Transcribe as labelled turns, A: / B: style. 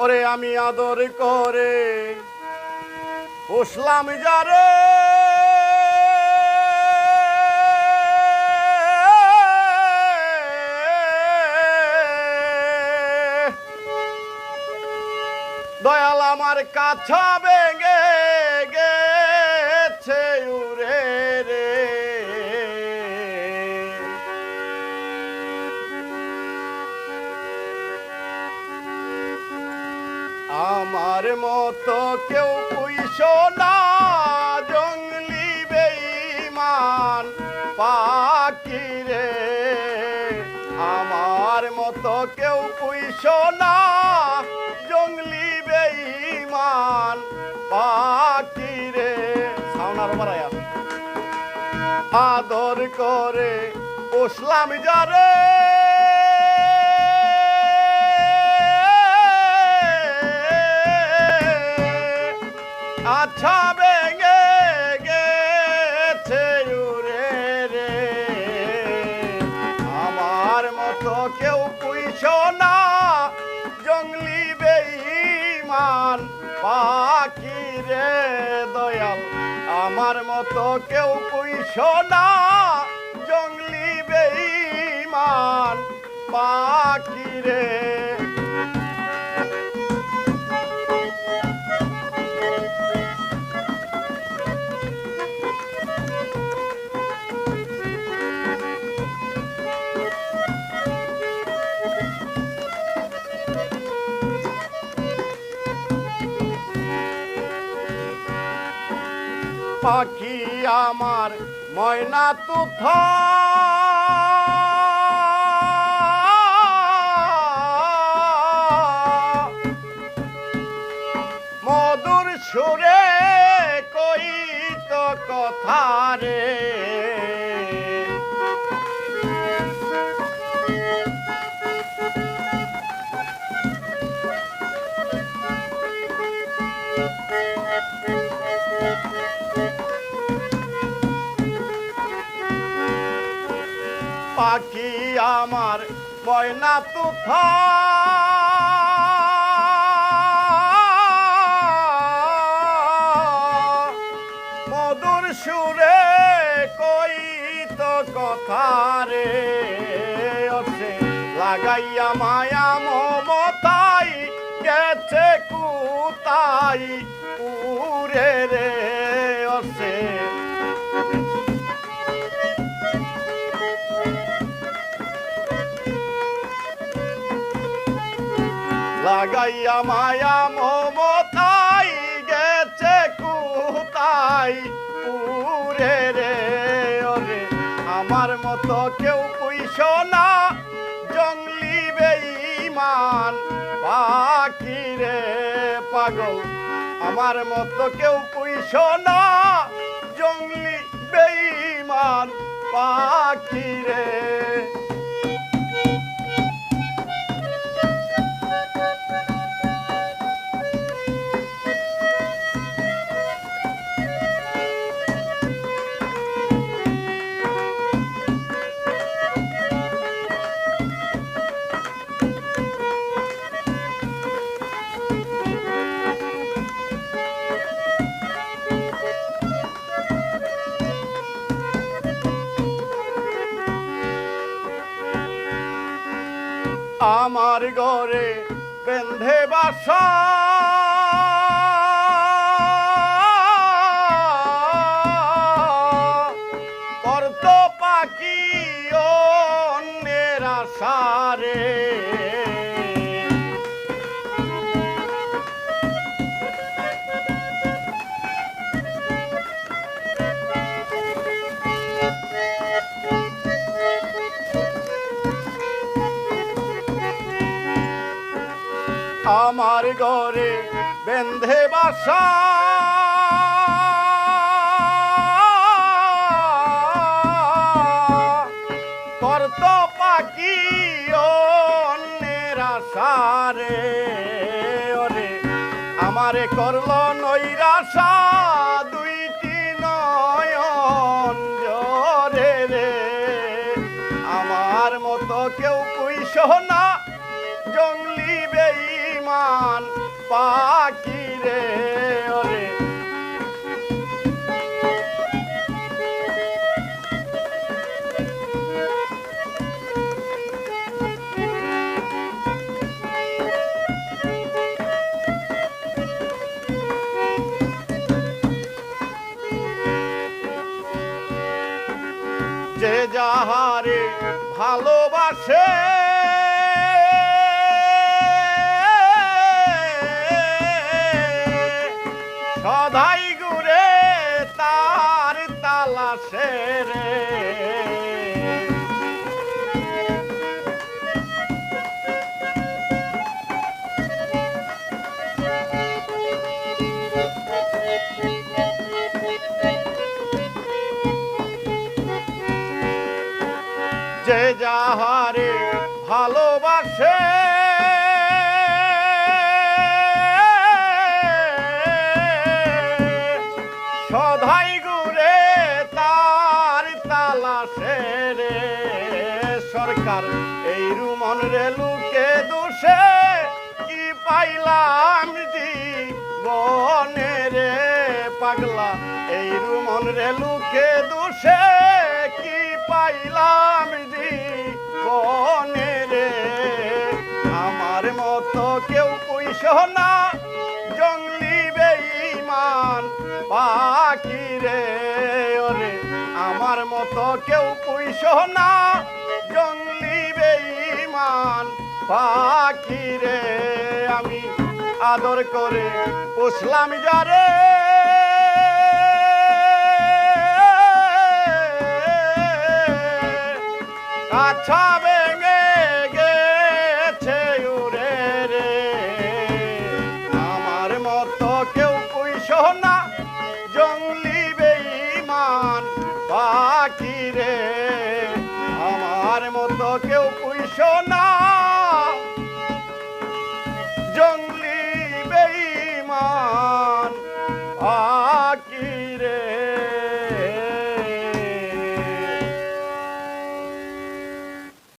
A: ওরে আমি আদর করে পুষলাম যারে দয়াল আমার কাছা ভেঙে গেছে উড়ে রে আমার মতো কেউ পুইছো না জঙ্গলি বেঈমান পাখি রে আমার মতো কেউ পুইছো না জঙ্গলি বেঈমান পাখি রে সাউনার মারায়া আদর করে পুষলাম যারে আচ্ছা ভেঙে গেছে উড়ে রে আমার মতো কেউ পুইছো না জঙ্গলি বেঈমান পাখি রে দয়াল আমার মতো কেউ পুইছো না জঙ্গলি বেঈমান পাখি রে পাখি আমার ময়না তুথ মধুর সুরে কইত কথা রে পাখি আমার ময়না তুথ মধুর সুরে কইত কথা রে ওসে লাগাইয়া মায়া মমতাই গেছে কুতাই উরে রে ওসে লাগাইয়া মায়া মমতাই গেছে কুতাই উরে রে ওরে আমার মতো কেউ পুইছো না জঙ্গলি বেঈমান পাখি রে পাগল আমার মতো কেউ পুইছো না জঙ্গলি বেঈমান পাখি রে আমার ঘরে বেঁধে বাসা করত পাখি অন্যের আশারে আমার ঘরে বেঁধে বাসা করত পাখি অন্যের আশারে ওরে আমারে করল নৈরাশা দুইটি নয়ন জরে রে আমার মতো কেউ পুইছো না জঙ্গলি বেঈমান বেঈমান পাখি রে ওরে যে যাহারে ভালোবাসে সদাই ঘুরে তার তালাশে রে যে যাহারে ভালোবাসে সদাই ঘুরে তার তালাশে রে সরকার এই রুমন রে লুকে দোষে কি পাইলাম জীবনে রে পাগলা এই রুমন রে লুকে দোষে কি পাইলাম জীবনে রে আমার মতো কেউ পুইস না জঙ্গলি বেঈমান পাখি রে ওরে আমার মতো কেউ পুইস না জঙ্গলি বেঈমান পাখি রে আমি আদর করে পুষলাম যারে কাছা ভেঙে গেছে উড়ে রে আমার মতো কেউ পুইস না জঙ্গলি বেঈমান পাখি রে আমার মতো কেউ পুইস না জঙ্গলি বেঈমান পাখি রে